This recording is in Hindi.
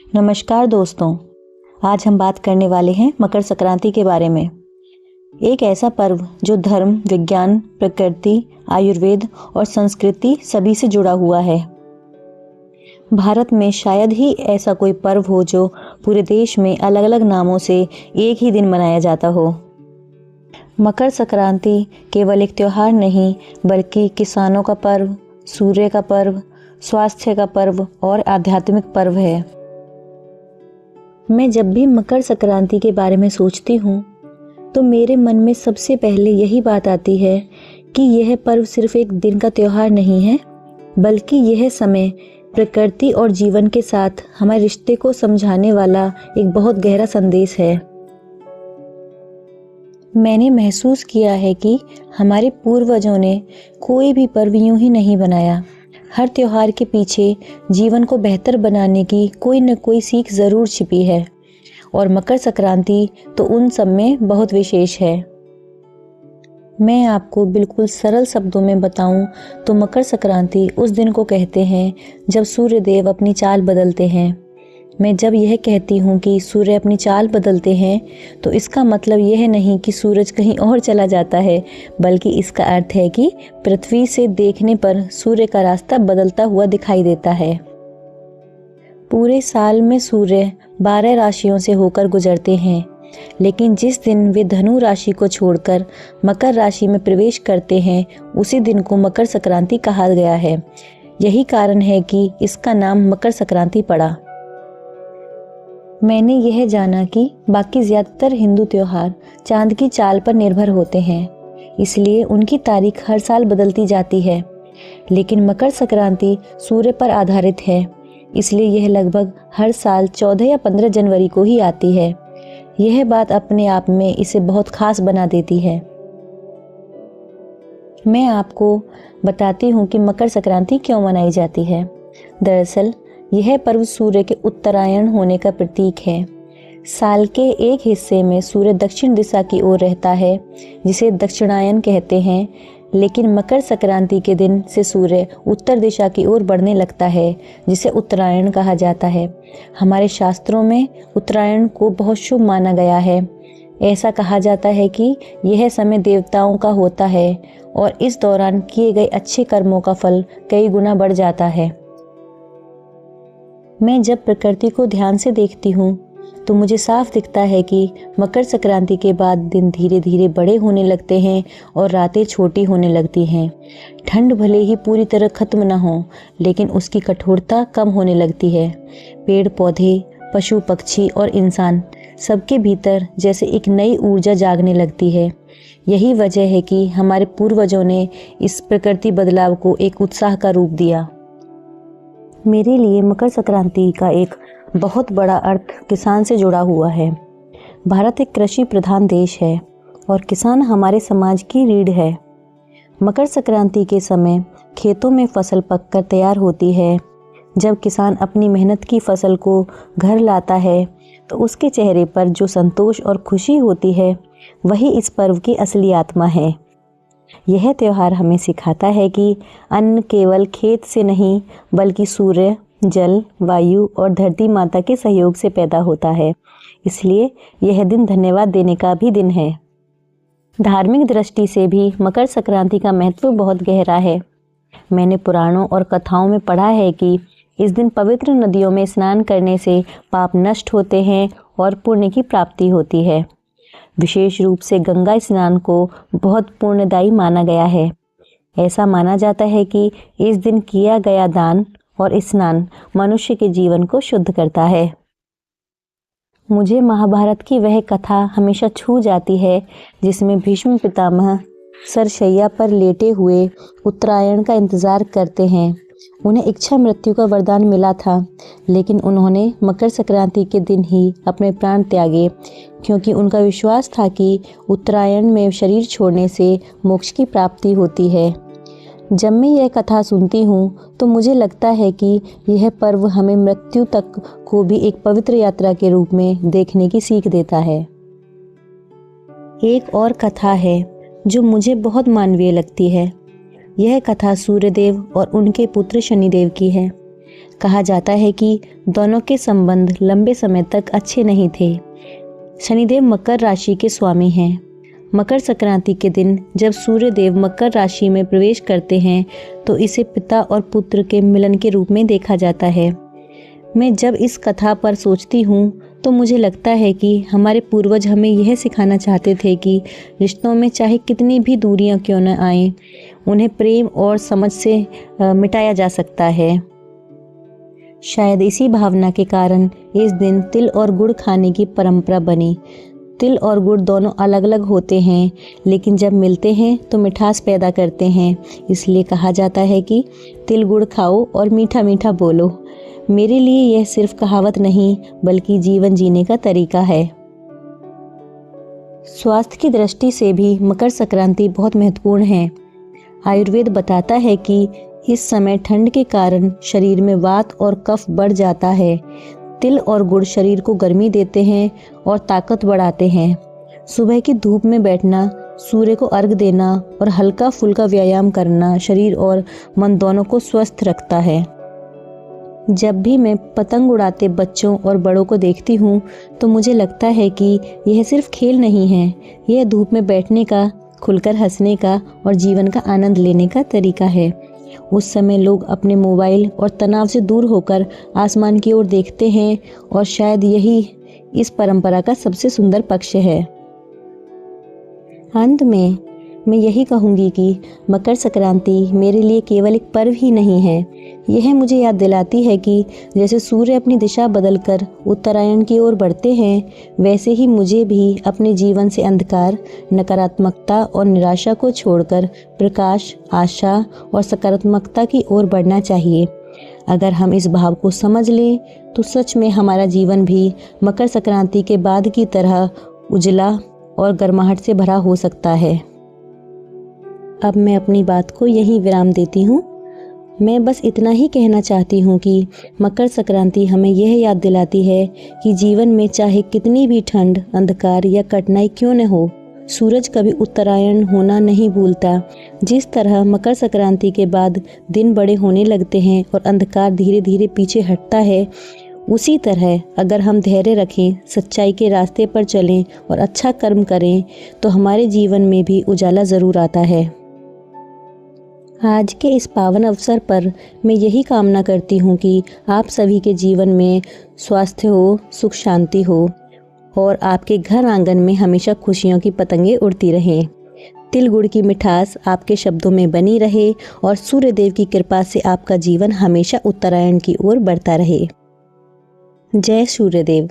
नमस्कार दोस्तों, आज हम बात करने वाले हैं मकर संक्रांति के बारे में। एक ऐसा पर्व जो धर्म, विज्ञान, प्रकृति, आयुर्वेद और संस्कृति सभी से जुड़ा हुआ है। भारत में शायद ही ऐसा कोई पर्व हो जो पूरे देश में अलग अलग नामों से एक ही दिन मनाया जाता हो। मकर संक्रांति केवल एक त्योहार नहीं, बल्कि किसानों का पर्व, सूर्य का पर्व, स्वास्थ्य का पर्व और आध्यात्मिक पर्व है। मैं जब भी मकर संक्रांति के बारे में सोचती हूँ तो मेरे मन में सबसे पहले यही बात आती है कि यह पर्व सिर्फ एक दिन का त्योहार नहीं है, बल्कि यह समय, प्रकृति और जीवन के साथ हमारे रिश्ते को समझाने वाला एक बहुत गहरा संदेश है। मैंने महसूस किया है कि हमारे पूर्वजों ने कोई भी पर्व यूं ही नहीं बनाया। हर त्योहार के पीछे जीवन को बेहतर बनाने की कोई न कोई सीख ज़रूर छिपी है, और मकर संक्रांति तो उन सब में बहुत विशेष है। मैं आपको बिल्कुल सरल शब्दों में बताऊं तो मकर संक्रांति उस दिन को कहते हैं जब सूर्य देव अपनी चाल बदलते हैं। मैं जब यह कहती हूँ कि सूर्य अपनी चाल बदलते हैं तो इसका मतलब यह नहीं कि सूरज कहीं और चला जाता है, बल्कि इसका अर्थ है कि पृथ्वी से देखने पर सूर्य का रास्ता बदलता हुआ दिखाई देता है। पूरे साल में सूर्य 12 राशियों से होकर गुजरते हैं, लेकिन जिस दिन वे धनु राशि को छोड़कर मकर राशि में प्रवेश करते हैं उसी दिन को मकर संक्रांति कहा गया है। यही कारण है कि इसका नाम मकर संक्रांति पड़ा। मैंने यह जाना कि बाकी ज़्यादातर हिंदू त्योहार चांद की चाल पर निर्भर होते हैं, इसलिए उनकी तारीख हर साल बदलती जाती है। लेकिन मकर संक्रांति सूर्य पर आधारित है, इसलिए यह लगभग हर साल 14 या 15 जनवरी को ही आती है। यह बात अपने आप में इसे बहुत खास बना देती है। मैं आपको बताती हूँ कि मकर संक्रांति क्यों मनाई जाती है। दरअसल यह पर्व सूर्य के उत्तरायण होने का प्रतीक है। साल के एक हिस्से में सूर्य दक्षिण दिशा की ओर रहता है, जिसे दक्षिणायन कहते हैं, लेकिन मकर संक्रांति के दिन से सूर्य उत्तर दिशा की ओर बढ़ने लगता है, जिसे उत्तरायण कहा जाता है। हमारे शास्त्रों में उत्तरायण को बहुत शुभ माना गया है। ऐसा कहा जाता है कि यह समय देवताओं का होता है और इस दौरान किए गए अच्छे कर्मों का फल कई गुना बढ़ जाता है। मैं जब प्रकृति को ध्यान से देखती हूँ तो मुझे साफ दिखता है कि मकर संक्रांति के बाद दिन धीरे धीरे बड़े होने लगते हैं और रातें छोटी होने लगती हैं। ठंड भले ही पूरी तरह खत्म न हो, लेकिन उसकी कठोरता कम होने लगती है। पेड़ पौधे, पशु पक्षी और इंसान सबके भीतर जैसे एक नई ऊर्जा जागने लगती है। यही वजह है कि हमारे पूर्वजों ने इस प्रकृति बदलाव को एक उत्साह का रूप दिया। मेरे लिए मकर संक्रांति का एक बहुत बड़ा अर्थ किसान से जुड़ा हुआ है। भारत एक कृषि प्रधान देश है और किसान हमारे समाज की रीढ़ है। मकर संक्रांति के समय खेतों में फसल पककर तैयार होती है। जब किसान अपनी मेहनत की फसल को घर लाता है तो उसके चेहरे पर जो संतोष और खुशी होती है, वही इस पर्व की असली आत्मा है। यह त्योहार हमें सिखाता है कि अन्न केवल खेत से नहीं, बल्कि सूर्य, जल, वायु और धरती माता के सहयोग से पैदा होता है। इसलिए यह दिन धन्यवाद देने का भी दिन है। धार्मिक दृष्टि से भी मकर संक्रांति का महत्व बहुत गहरा है। मैंने पुराणों और कथाओं में पढ़ा है कि इस दिन पवित्र नदियों में स्नान करने से पाप नष्ट होते हैं और पुण्य की प्राप्ति होती है। विशेष रूप से गंगा स्नान को बहुत पुण्यदायी माना गया है। ऐसा माना जाता है कि इस दिन किया गया दान और स्नान मनुष्य के जीवन को शुद्ध करता है। मुझे महाभारत की वह कथा हमेशा छू जाती है जिसमें भीष्म पितामह सरशैया पर लेटे हुए उत्तरायण का इंतजार करते हैं। उन्हें इच्छा मृत्यु का वरदान मिला था, लेकिन उन्होंने मकर संक्रांति के दिन ही अपने प्राण त्यागे, क्योंकि उनका विश्वास था कि उत्तरायण में शरीर छोड़ने से मोक्ष की प्राप्ति होती है। जब मैं यह कथा सुनती हूँ तो मुझे लगता है कि यह पर्व हमें मृत्यु तक को भी एक पवित्र यात्रा के रूप में देखने की सीख देता है। एक और कथा है जो मुझे बहुत मानवीय लगती है। यह कथा सूर्यदेव और उनके पुत्र शनिदेव की है। कहा जाता है कि दोनों के संबंध लंबे समय तक अच्छे नहीं थे। शनिदेव मकर राशि के स्वामी हैं। मकर संक्रांति के दिन जब सूर्य देव मकर राशि में प्रवेश करते हैं तो इसे पिता और पुत्र के मिलन के रूप में देखा जाता है। मैं जब इस कथा पर सोचती हूँ तो मुझे लगता है कि हमारे पूर्वज हमें यह सिखाना चाहते थे कि रिश्तों में चाहे कितनी भी दूरियां क्यों न आएं, उन्हें प्रेम और समझ से मिटाया जा सकता है। शायद इसी भावना के कारण इस दिन तिल और गुड़ खाने की परंपरा बनी। तिल और गुड़ दोनों अलग अलग होते हैं, लेकिन जब मिलते हैं तो मिठास पैदा करते हैं। इसलिए कहा जाता है कि तिल गुड़ खाओ और मीठा मीठा बोलो। मेरे लिए यह सिर्फ कहावत नहीं बल्कि जीवन जीने का तरीका है। स्वास्थ्य की दृष्टि से भी मकर संक्रांति बहुत महत्वपूर्ण है। आयुर्वेद बताता है कि इस समय ठंड के कारण शरीर में वात और कफ बढ़ जाता है। तिल और गुड़ शरीर को गर्मी देते हैं और ताकत बढ़ाते हैं। सुबह की धूप में बैठना, सूर्य को अर्घ देना और हल्का फुल्का व्यायाम करना शरीर और मन दोनों को स्वस्थ रखता है। जब भी मैं पतंग उड़ाते बच्चों और बड़ों को देखती हूँ तो मुझे लगता है कि यह सिर्फ खेल नहीं है, यह धूप में बैठने का, खुलकर हंसने का और जीवन का आनंद लेने का तरीका है। उस समय लोग अपने मोबाइल और तनाव से दूर होकर आसमान की ओर देखते हैं और शायद यही इस परंपरा का सबसे सुंदर पक्ष है। अंत में मैं यही कहूँगी कि मकर संक्रांति मेरे लिए केवल एक पर्व ही नहीं है, यह मुझे याद दिलाती है कि जैसे सूर्य अपनी दिशा बदलकर उत्तरायण की ओर बढ़ते हैं, वैसे ही मुझे भी अपने जीवन से अंधकार, नकारात्मकता और निराशा को छोड़कर प्रकाश, आशा और सकारात्मकता की ओर बढ़ना चाहिए। अगर हम इस भाव को समझ लें तो सच में हमारा जीवन भी मकर संक्रांति के बाद की तरह उजला और गर्माहट से भरा हो सकता है। अब मैं अपनी बात को यहीं विराम देती हूँ। मैं बस इतना ही कहना चाहती हूँ कि मकर संक्रांति हमें यह याद दिलाती है कि जीवन में चाहे कितनी भी ठंड, अंधकार या कठिनाई क्यों न हो, सूरज कभी उत्तरायण होना नहीं भूलता। जिस तरह मकर संक्रांति के बाद दिन बड़े होने लगते हैं और अंधकार धीरे धीरे पीछे हटता है, उसी तरह अगर हम धैर्य रखें, सच्चाई के रास्ते पर चलें और अच्छा कर्म करें तो हमारे जीवन में भी उजाला ज़रूर आता है। आज के इस पावन अवसर पर मैं यही कामना करती हूँ कि आप सभी के जीवन में स्वास्थ्य हो, सुख शांति हो और आपके घर आंगन में हमेशा खुशियों की पतंगें उड़ती रहें। तिल गुड़ की मिठास आपके शब्दों में बनी रहे और सूर्यदेव की कृपा से आपका जीवन हमेशा उत्तरायण की ओर बढ़ता रहे। जय सूर्यदेव।